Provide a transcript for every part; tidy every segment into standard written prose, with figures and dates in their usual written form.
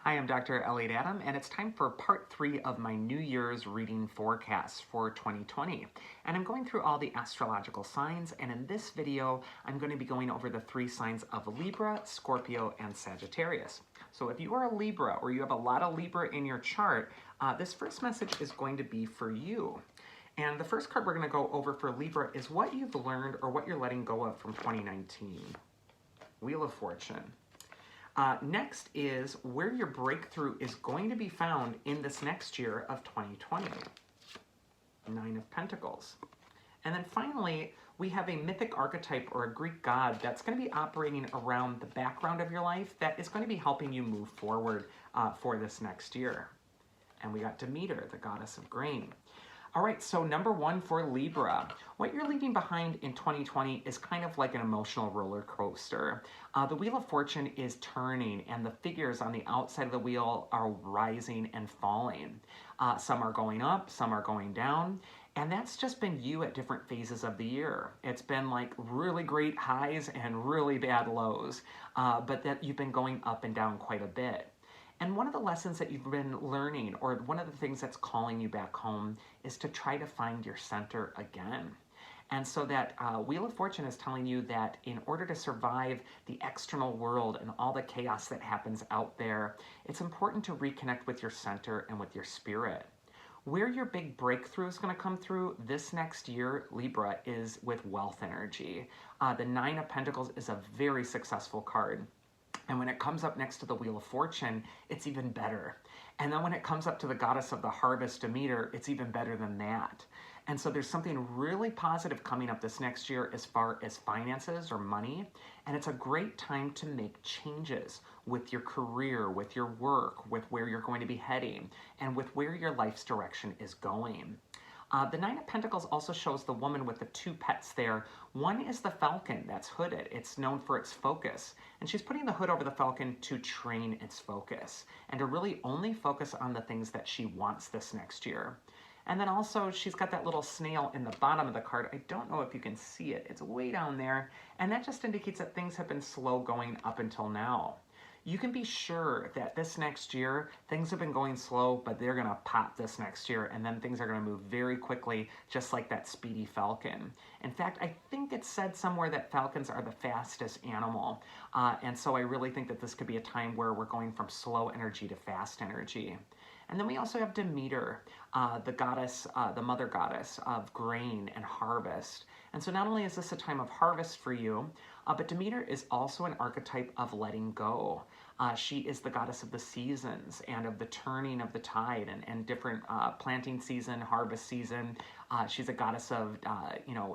Hi, I'm Dr. Elliot and it's time for part 3 of my New Year's reading forecast for 2020. And I'm going through all the astrological signs, and in this video, I'm going to be going over the 3 signs of Libra, Scorpio, and Sagittarius. So if you are a Libra or you have a lot of Libra in your chart, this first message is going to be for you. And the first card we're going to go over for Libra is what you've learned or what you're letting go of from 2019. Wheel of Fortune. Next is where your breakthrough is going to be found in this next year of 2020. Nine of Pentacles. And then finally, we have a mythic archetype or a Greek god that's going to be operating around the background of your life that is going to be helping you move forward for this next year. And we got Demeter, the goddess of grain. All right, so number 1 for Libra. What you're leaving behind in 2020 is kind of like an emotional roller coaster. The Wheel of Fortune is turning, and the figures on the outside of the wheel are rising and falling. Some are going up, some are going down, and that's just been you at different phases of the year. It's been like really great highs and really bad lows, but that you've been going up and down quite a bit. And one of the lessons that you've been learning, or one of the things that's calling you back home, is to try to find your center again. And so that Wheel of Fortune is telling you that in order to survive the external world and all the chaos that happens out there, it's important to reconnect with your center and with your spirit. Where your big breakthrough is going to come through this next year, Libra, is with wealth energy. The Nine of Pentacles is a very successful card. And when it comes up next to the Wheel of Fortune, it's even better. And then when it comes up to the goddess of the harvest, Demeter, it's even better than that. And so there's something really positive coming up this next year as far as finances or money. And it's a great time to make changes with your career, with your work, with where you're going to be heading, and with where your life's direction is going. The Nine of Pentacles also shows the woman with the 2 pets there. One is the falcon that's hooded. It's known for its focus. And she's putting the hood over the falcon to train its focus and to really only focus on the things that she wants this next year. And then also she's got that little snail in the bottom of the card. I don't know if you can see it. It's way down there. And that just indicates that things have been slow going up until now. You can be sure that this next year, things have been going slow, but they're gonna pop this next year, and then things are gonna move very quickly, just like that speedy falcon. In fact, I think it said somewhere that falcons are the fastest animal, and so I really think that this could be a time where we're going from slow energy to fast energy. And then we also have Demeter, the goddess, the mother goddess of grain and harvest. And so not only is this a time of harvest for you, but Demeter is also an archetype of letting go. She is the goddess of the seasons and of the turning of the tide and different planting season, harvest season. She's a goddess of,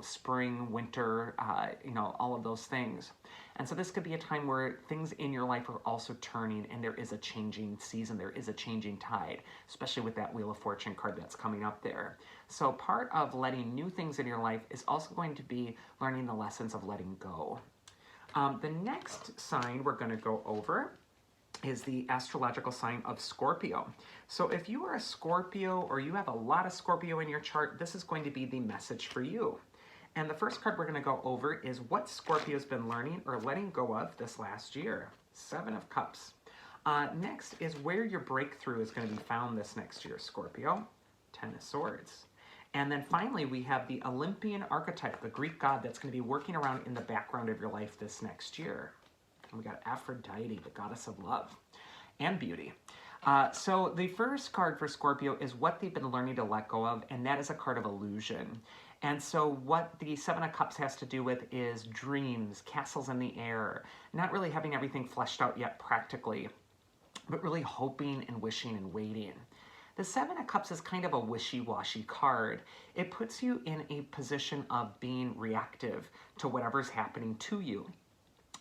spring, winter, all of those things. And so this could be a time where things in your life are also turning and there is a changing season, there is a changing tide, especially with that Wheel of Fortune card that's coming up there. So part of letting new things in your life is also going to be learning the lessons of letting go. The next sign we're going to go over is the astrological sign of Scorpio. So if you are a Scorpio or you have a lot of Scorpio in your chart, this is going to be the message for you. And the first card we're going to go over is what Scorpio's been learning or letting go of this last year. 7 of Cups. Next is where your breakthrough is going to be found this next year, Scorpio. 10 of Swords. And then finally, we have the Olympian archetype, the Greek god that's going to be working around in the background of your life this next year. And we got Aphrodite, the goddess of love and beauty. So the first card for Scorpio is what they've been learning to let go of, and that is a card of illusion. And so what the 7 of Cups has to do with is dreams, castles in the air, not really having everything fleshed out yet practically, but really hoping and wishing and waiting. The 7 of Cups is kind of a wishy-washy card. It puts you in a position of being reactive to whatever's happening to you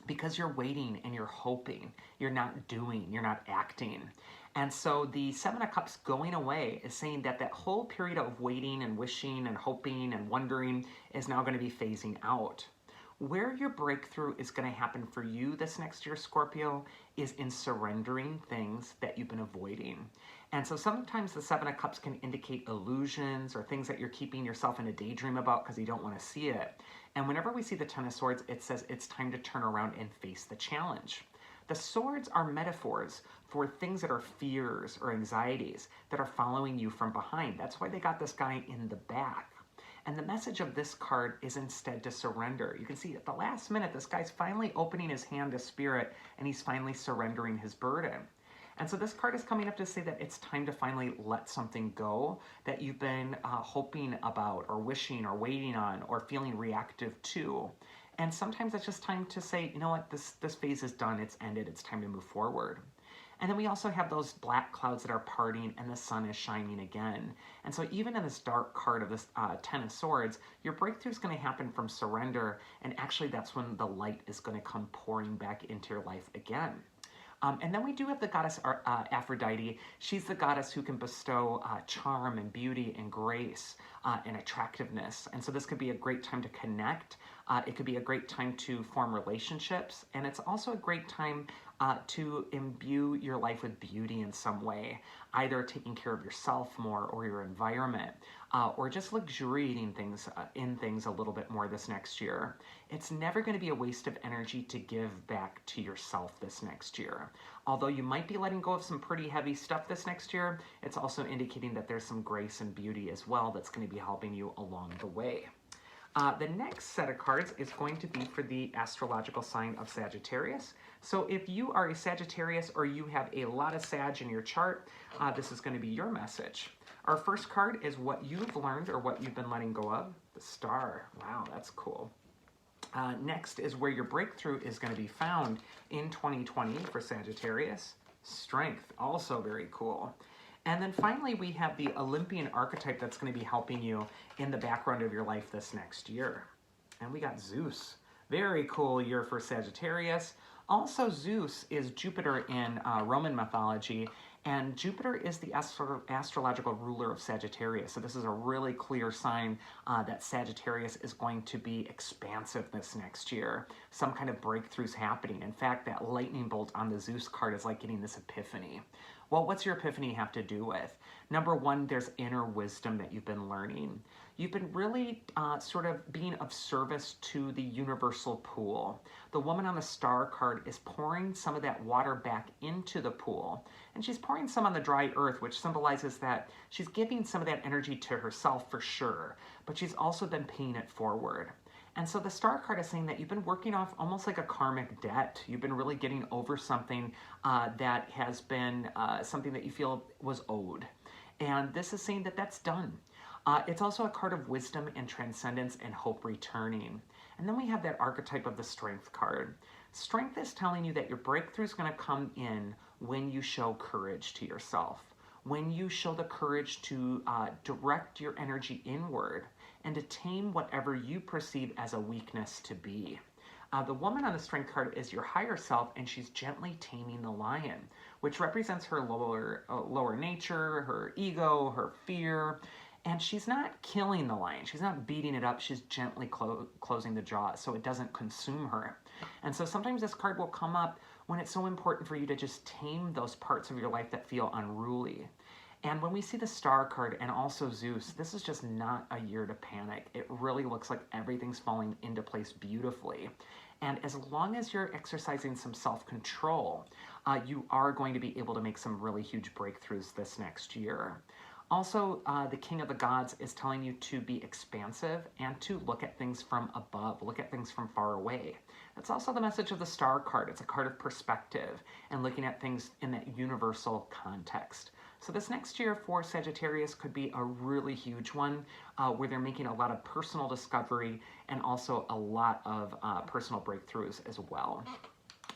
because you're waiting and you're hoping. You're not doing, you're not acting. And so the 7 of Cups going away is saying that that whole period of waiting and wishing and hoping and wondering is now going to be phasing out. Where your breakthrough is going to happen for you this next year, Scorpio, is in surrendering things that you've been avoiding. And so sometimes the 7 of Cups can indicate illusions or things that you're keeping yourself in a daydream about because you don't want to see it. And whenever we see the 10 of Swords, it says it's time to turn around and face the challenge. The swords are metaphors for things that are fears or anxieties that are following you from behind. That's why they got this guy in the back. And the message of this card is instead to surrender. You can see at the last minute, this guy's finally opening his hand to spirit and he's finally surrendering his burden. And so this card is coming up to say that it's time to finally let something go that you've been hoping about or wishing or waiting on or feeling reactive to. And sometimes it's just time to say, you know what, this phase is done, it's ended, it's time to move forward. And then we also have those black clouds that are parting and the sun is shining again. And so even in this dark card of this Ten of Swords, your breakthrough is going to happen from surrender. And actually that's when the light is going to come pouring back into your life again. And then we do have the goddess Aphrodite. She's the goddess who can bestow charm and beauty and grace and attractiveness. And so this could be a great time to connect. It could be a great time to form relationships. And it's also a great time to imbue your life with beauty in some way, either taking care of yourself more or your environment, or just luxuriating in things a little bit more this next year. It's never going to be a waste of energy to give back to yourself this next year. Although you might be letting go of some pretty heavy stuff this next year, it's also indicating that there's some grace and beauty as well that's going to be helping you along the way. The next set of cards is going to be for the astrological sign of Sagittarius. So if you are a Sagittarius or you have a lot of Sag in your chart, this is going to be your message. Our first card is what you've learned or what you've been letting go of. The Star. Wow, that's cool. Next is where your breakthrough is going to be found in 2020 for Sagittarius. Strength, also very cool. And then finally, we have the Olympian archetype that's going to be helping you in the background of your life this next year. And we got Zeus. Very cool year for Sagittarius. Also, Zeus is Jupiter in Roman mythology, and Jupiter is the astrological ruler of Sagittarius. So this is a really clear sign that Sagittarius is going to be expansive this next year. Some kind of breakthroughs happening. In fact, that lightning bolt on the Zeus card is like getting this epiphany. Well, what's your epiphany have to do with? Number one, there's inner wisdom that you've been learning. You've been really sort of being of service to the universal pool. The woman on the Star card is pouring some of that water back into the pool. And she's pouring some on the dry earth, which symbolizes that she's giving some of that energy to herself for sure, but she's also been paying it forward. And so the Star card is saying that you've been working off almost like a karmic debt. You've been really getting over something that has been something that you feel was owed. And this is saying that that's done. It's also a card of wisdom and transcendence and hope returning. And then we have that archetype of the Strength card. Strength is telling you that your breakthrough is going to come in when you show courage to yourself, when you show the courage to direct your energy inward and to tame whatever you perceive as a weakness to be. The woman on the Strength card is your higher self, and she's gently taming the lion, which represents her lower nature, her ego, her fear. And she's not killing the lion. She's not beating it up. She's gently closing the jaw so it doesn't consume her. And so sometimes this card will come up when it's so important for you to just tame those parts of your life that feel unruly. And when we see the Star card and also Zeus, this is just not a year to panic. It really looks like everything's falling into place beautifully. And as long as you're exercising some self-control, you are going to be able to make some really huge breakthroughs this next year. Also, the King of the Gods is telling you to be expansive and to look at things from above, look at things from far away. That's also the message of the Star card. It's a card of perspective and looking at things in that universal context. So this next year for Sagittarius could be a really huge one where they're making a lot of personal discovery and also a lot of personal breakthroughs as well.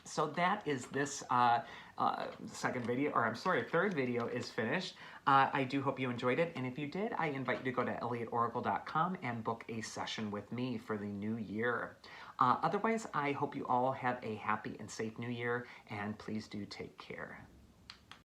So that is this third video is finished. I do hope you enjoyed it, and if you did, I invite you to go to elliotoracle.com and book a session with me for the new year. Otherwise, I hope you all have a happy and safe new year, and please do take care.